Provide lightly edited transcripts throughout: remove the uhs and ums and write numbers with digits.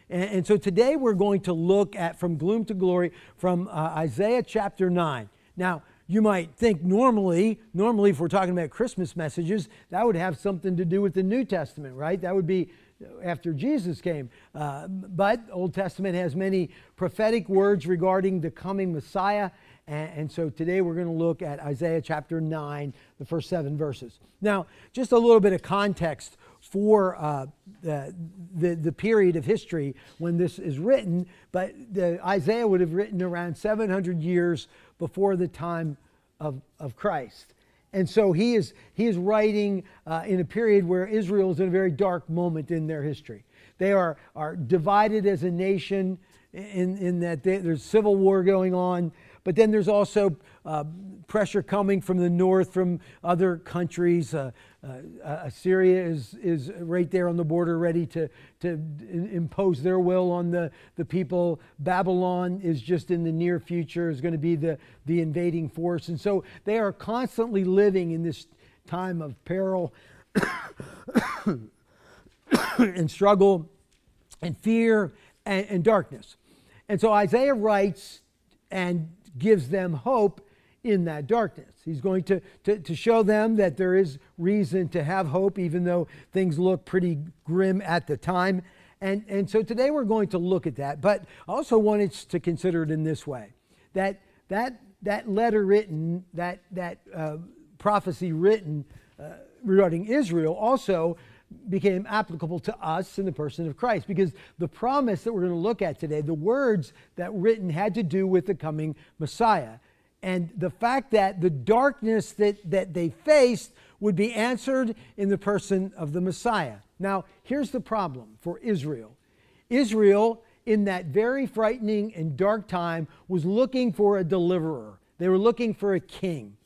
And so today we're going to look at From Gloom to Glory from Isaiah chapter 9. Now, you might think normally if we're talking about Christmas messages, that would have something to do with the New Testament, right? That would be after Jesus came. But Old Testament has many prophetic words regarding the coming Messiah. And so today we're going to look at Isaiah chapter 9, the first 7 verses. Now, just a little bit of context for the period of history when this is written, but Isaiah would have written around 700 years before the time of Christ. And so he is writing in a period where Israel is in a very dark moment in their history. They are divided as a nation in that there's civil war going on, but then there's also pressure coming from the north, from other countries. Assyria is right there on the border, ready to impose their will on the people. Babylon is just in the near future, is going to be the invading force. And so they are constantly living in this time of peril and struggle and fear and darkness. And so Isaiah writes and gives them hope in that darkness. He's going to show them that there is reason to have hope, even though things look pretty grim at the time. And so today we're going to look at that. But I also wanted to consider it in this way, that letter written, that prophecy written regarding Israel also became applicable to us in the person of Christ, because the promise that we're going to look at today, the words that written had to do with the coming Messiah. And the fact that the darkness that they faced would be answered in the person of the Messiah. Now, here's the problem for Israel. Israel, in that very frightening and dark time, was looking for a deliverer. They were looking for a king.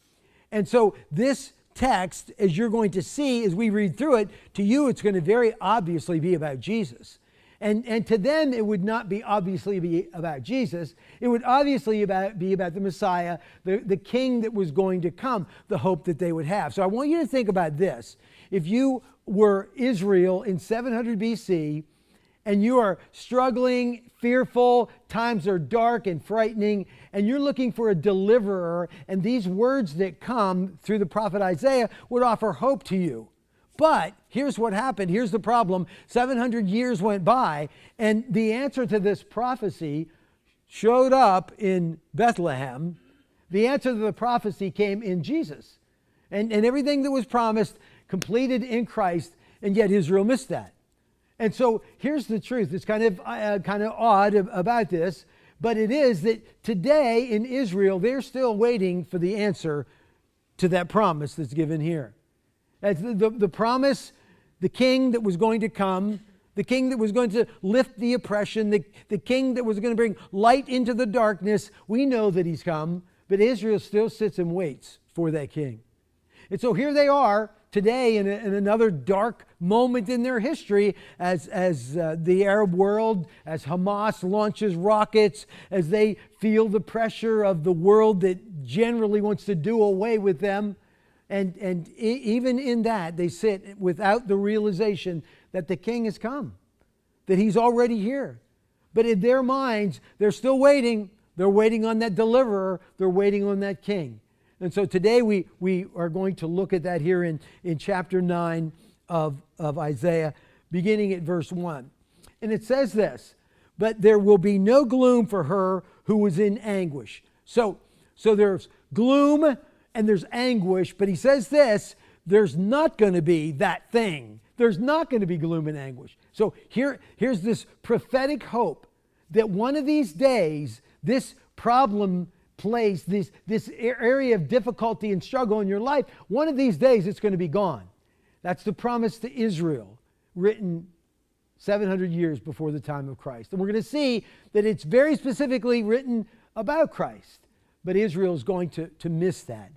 And so this text, as you're going to see as we read through it, to you it's going to very obviously be about Jesus. And to them, it would not be obviously be about Jesus. It would obviously be about the Messiah, the king that was going to come, the hope that they would have. So I want you to think about this. If you were Israel in 700 BC, and you are struggling, fearful, times are dark and frightening, and you're looking for a deliverer, and these words that come through the prophet Isaiah would offer hope to you. But here's what happened. Here's the problem. 700 years went by, and the answer to this prophecy showed up in Bethlehem. The answer to the prophecy came in Jesus. And everything that was promised completed in Christ, and yet Israel missed that. And so here's the truth. It's kind of odd about this, but it is that today in Israel, they're still waiting for the answer to that promise that's given here. That's the promise, the king that was going to come, the king that was going to lift the oppression, the king that was going to bring light into the darkness. We know that he's come, but Israel still sits and waits for that king. And so here they are today in another dark moment in their history as the Arab world, as Hamas launches rockets, as they feel the pressure of the world that generally wants to do away with them. And even in that, they sit without the realization that the king has come, that he's already here. But in their minds, they're still waiting. They're waiting on that deliverer. They're waiting on that king. And so today we are going to look at that here in chapter 9 of Isaiah, beginning at verse 1. And it says this, "But there will be no gloom for her who was in anguish." So there's gloom and there's anguish, but he says this, there's not going to be that thing. There's not going to be gloom and anguish. So here's this prophetic hope that one of these days, this problem place, this area of difficulty and struggle in your life, one of these days it's going to be gone. That's the promise to Israel, written 700 years before the time of Christ. And we're going to see that it's very specifically written about Christ. But Israel is going to miss that.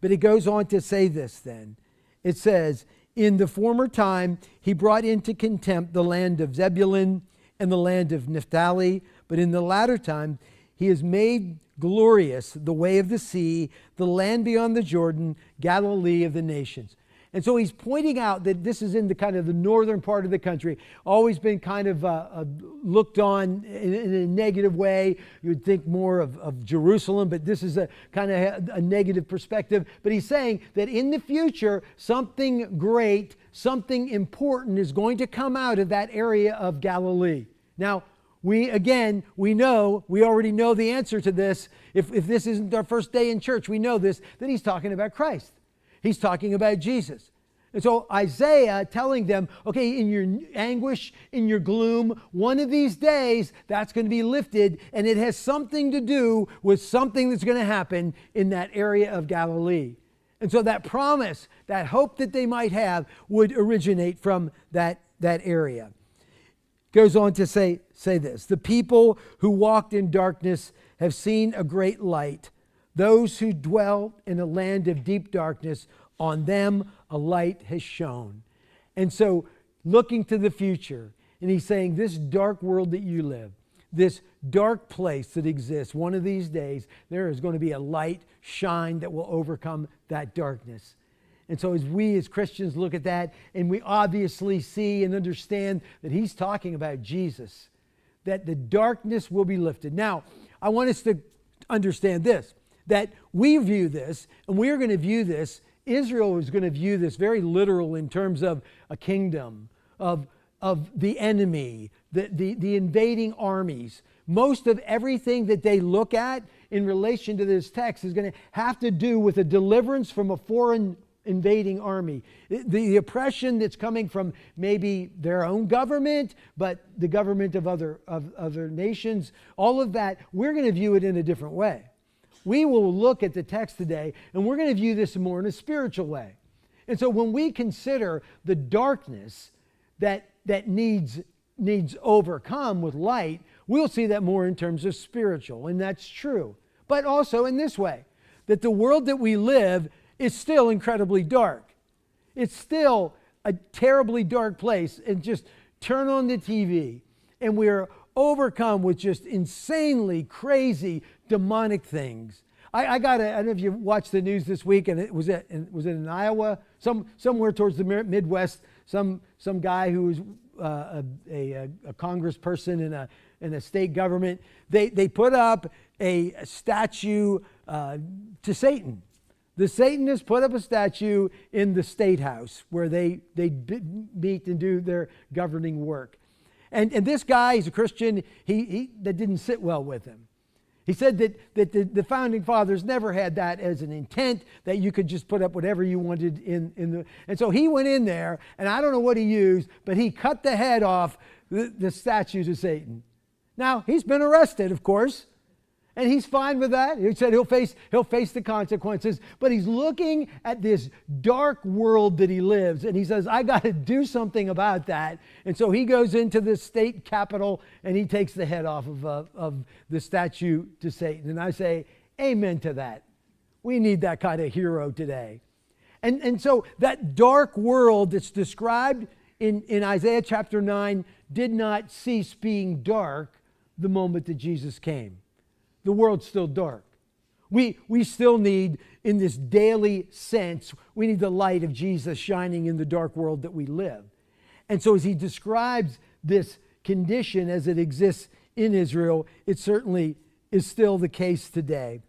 But it goes on to say this then. It says, "In the former time he brought into contempt the land of Zebulun and the land of Naphtali, but in the latter time he has made glorious the way of the sea, the land beyond the Jordan, Galilee of the nations." And so he's pointing out that this is in the kind of the northern part of the country, always been kind of looked on in a negative way. You would think more of Jerusalem, but this is a kind of a negative perspective. But he's saying that in the future, something great, something important is going to come out of that area of Galilee. Now, we already know the answer to this. If this isn't our first day in church, we know this, that he's talking about Christ. He's talking about Jesus. And so Isaiah telling them, okay, in your anguish, in your gloom, one of these days that's going to be lifted, and it has something to do with something that's going to happen in that area of Galilee. And so that promise, that hope that they might have would originate from that area. Goes on to say this: the people who walked in darkness have seen a great light. Those who dwell in a land of deep darkness, on them a light has shone. And so looking to the future, and he's saying this dark world that you live, this dark place that exists, one of these days there is going to be a light shine that will overcome that darkness. And so as we as Christians look at that, and we obviously see and understand that he's talking about Jesus, that the darkness will be lifted. Now, I want us to understand this, that we view this, and we're going to view this, Israel is going to view this very literal in terms of a kingdom, of the enemy, the invading armies. Most of everything that they look at in relation to this text is going to have to do with a deliverance from a foreign invading army. The oppression that's coming from maybe their own government, but the government of other nations, all of that, we're going to view it in a different way. We will look at the text today, and we're going to view this more in a spiritual way. And so when we consider the darkness that needs overcome with light, we'll see that more in terms of spiritual, and that's true. But also in this way, that the world that we live is still incredibly dark. It's still a terribly dark place. And just turn on the TV, and we're overcome with just insanely crazy demonic things. I don't know if you watched the news this week, and was it in Iowa, somewhere towards the Midwest, some guy who was a congressperson in a state government. They put up a statue to Satan. The Satanists put up a statue in the State House where they meet and do their governing work. And this guy, he's a Christian, that didn't sit well with him. He said that the founding fathers never had that as an intent, that you could just put up whatever you wanted in the... And so he went in there, and I don't know what he used, but he cut the head off the statue to Satan. Now, he's been arrested, of course. And he's fine with that. He said he'll face the consequences. But he's looking at this dark world that he lives, and he says, I got to do something about that. And so he goes into the state capitol, and he takes the head off of the statue to Satan. And I say, amen to that. We need that kind of hero today. And so that dark world that's described in Isaiah chapter 9 did not cease being dark the moment that Jesus came. The world's still dark. We still need, in this daily sense, we need the light of Jesus shining in the dark world that we live. And so as he describes this condition as it exists in Israel, it certainly is still the case today.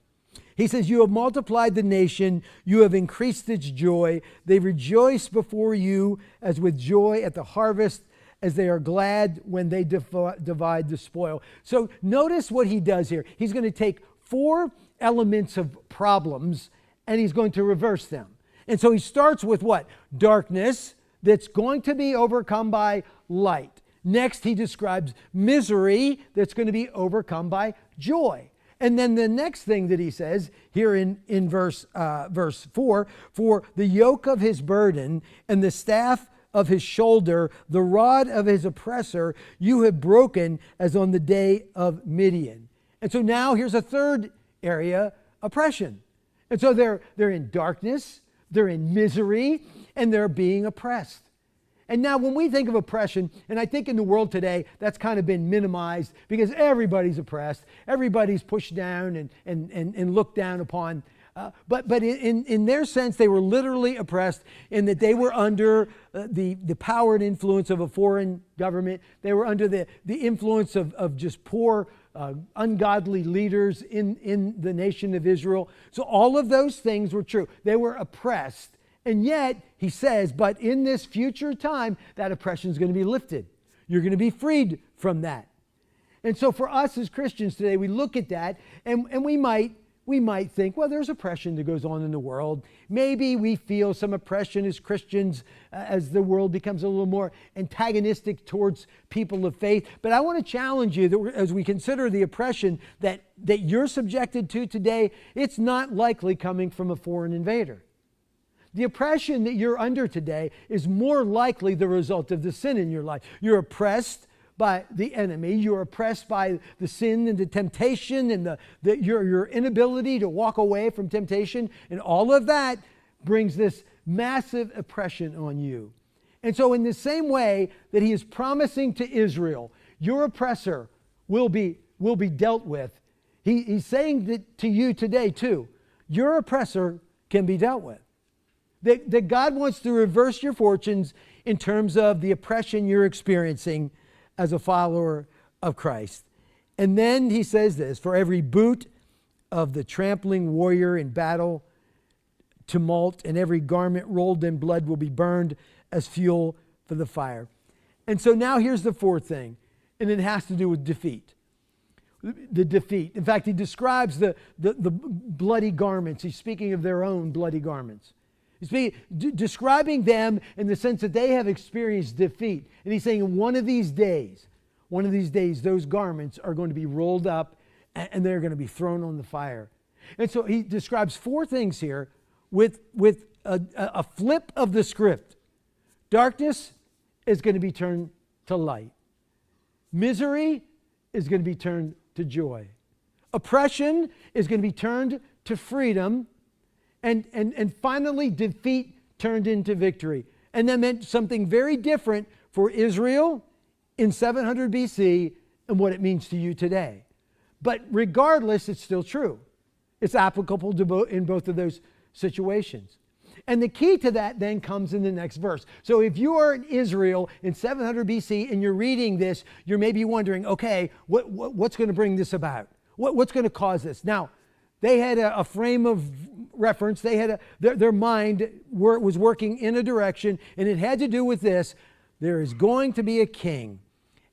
He says, you have multiplied the nation, you have increased its joy. They rejoice before you as with joy at the harvest, as they are glad when they divide the spoil. So notice what he does here. He's going to take 4 elements of problems, and he's going to reverse them. And so he starts with what? Darkness that's going to be overcome by light. Next, he describes misery that's going to be overcome by joy. And then the next thing that he says here in verse 4, for the yoke of his burden and the staff of his shoulder, the rod of his oppressor, you have broken as on the day of Midian. And so now here's a third area, oppression. And so they're in darkness, they're in misery, and they're being oppressed. And now when we think of oppression, and I think in the world today, that's kind of been minimized because everybody's oppressed, everybody's pushed down and looked down upon. But in their sense, they were literally oppressed in that they were under the power and influence of a foreign government. They were under the influence of just poor, ungodly leaders in the nation of Israel. So all of those things were true. They were oppressed. And yet, he says, but in this future time, that oppression is going to be lifted. You're going to be freed from that. And so for us as Christians today, we look at that and we might think, well, there's oppression that goes on in the world. Maybe we feel some oppression as Christians as the world becomes a little more antagonistic towards people of faith. But I want to challenge you that as we consider the oppression that you're subjected to today, it's not likely coming from a foreign invader. The oppression that you're under today is more likely the result of the sin in your life. You're oppressed by the enemy. You're oppressed by the sin and the temptation and your inability to walk away from temptation. And all of that brings this massive oppression on you. And so in the same way that he is promising to Israel, your oppressor will be dealt with, he's saying that to you today too. Your oppressor can be dealt with. That God wants to reverse your fortunes in terms of the oppression you're experiencing as a follower of Christ. And then he says this, for every boot of the trampling warrior in battle, tumult, and every garment rolled in blood will be burned as fuel for the fire. And so now here's the fourth thing, and it has to do with defeat. The defeat. In fact, he describes the bloody garments. He's speaking of their own bloody garments. He's describing them in the sense that they have experienced defeat. And he's saying one of these days, those garments are going to be rolled up and they're going to be thrown on the fire. And so he describes four things here with a flip of the script. Darkness is going to be turned to light. Misery is going to be turned to joy. Oppression is going to be turned to freedom. And finally, defeat turned into victory. And that meant something very different for Israel in 700 BC and what it means to you today. But regardless, it's still true. It's applicable to in both of those situations. And the key to that then comes in the next verse. So if you are in Israel in 700 BC and you're reading this, you're maybe wondering, okay, what's going to bring this about? What's going to cause this? Now, they had a frame of reference. They had their mind was working in a direction, and it had to do with this. There is going to be a king,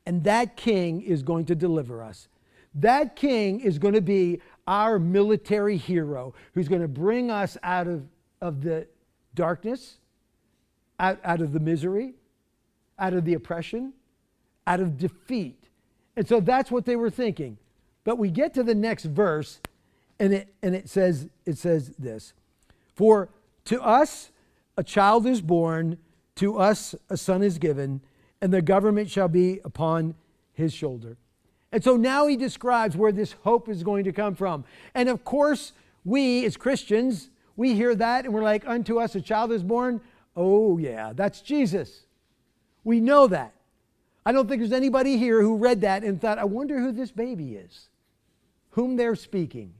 and that king is going to deliver us. That king is going to be our military hero who's going to bring us out of the darkness, out of the misery, out of the oppression, out of defeat. And so that's what they were thinking. But we get to the next verse, and it says this: for to us a child is born, to us a son is given, and the government shall be upon his shoulder. And so now he describes where this hope is going to come from. And of course, we as Christians, we hear that and we're like, unto us a child is born. Oh yeah, that's Jesus. We know that. I don't think there's anybody here who read that and thought, I wonder who this baby is, whom they're speaking.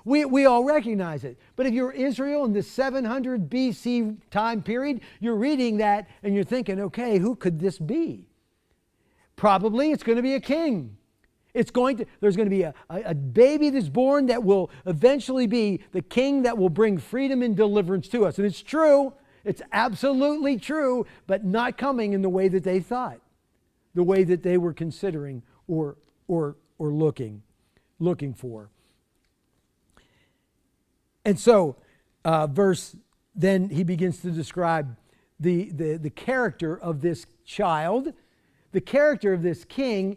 We all recognize it. But if you're Israel in the 700 BC time period, you're reading that and you're thinking, okay, who could this be? Probably it's going to be a king. There's going to be a baby that's born that will eventually be the king that will bring freedom and deliverance to us. And it's true. It's absolutely true, but not coming in the way that they thought, the way that they were considering or looking for. And so, then he begins to describe the character of this child, the character of this king,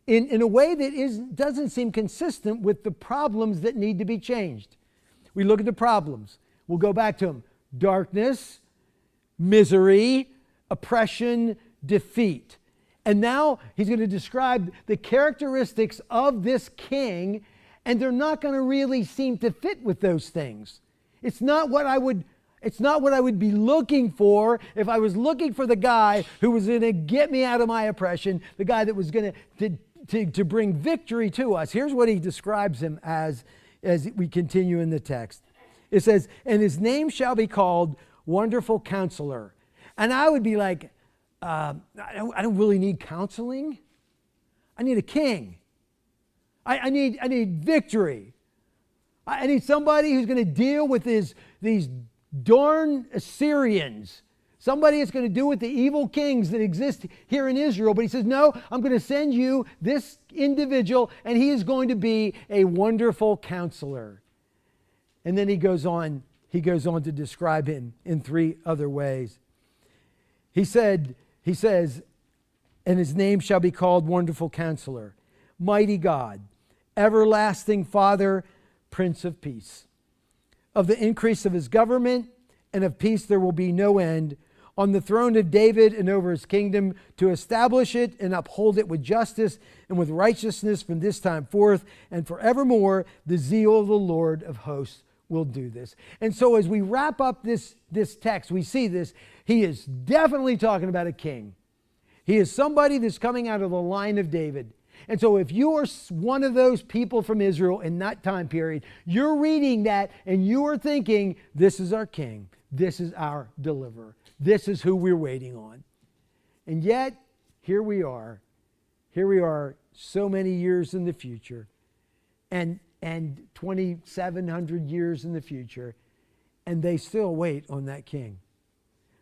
in a way that doesn't seem consistent with the problems that need to be changed. We look at the problems. We'll go back to them. Darkness, misery, oppression, defeat. And now he's going to describe the characteristics of this king, and they're not going to really seem to fit with those things. It's not what I would be looking for if I was looking for the guy who was going to get me out of my oppression, the guy that was going to bring victory to us. Here's what he describes him as we continue in the text. It says, and his name shall be called Wonderful Counselor. And I would be like, I don't really need counseling. I need a king. I need victory. I need somebody who's going to deal with these darn Assyrians. Somebody that's going to deal with the evil kings that exist here in Israel. But he says, no, I'm going to send you this individual, and he is going to be a wonderful counselor. And then he goes on to describe him in 3 other ways. He says, and his name shall be called Wonderful Counselor, Mighty God, Everlasting Father, Prince of Peace. Of the increase of his government and of peace there will be no end, on the throne of David and over his kingdom, to establish it and uphold it with justice and with righteousness from this time forth and forevermore. The zeal of the Lord of hosts will do this. And so as we wrap up this text, we see this. He is definitely talking about a king. He is somebody that's coming out of the line of David. And so if you are one of those people from Israel in that time period, you're reading that and you are thinking, this is our king. This is our deliverer. This is who we're waiting on. And yet, here we are. Here we are so many years in the future and 2,700 years in the future, and they still wait on that king.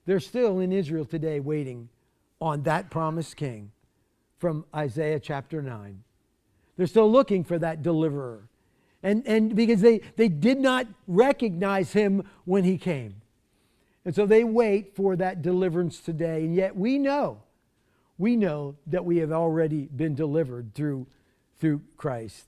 They're still in Israel today waiting on that promised king from Isaiah chapter 9. They're still looking for that deliverer. And because they did not recognize him when he came. And so they wait for that deliverance today. And yet we know that we have already been delivered through Christ.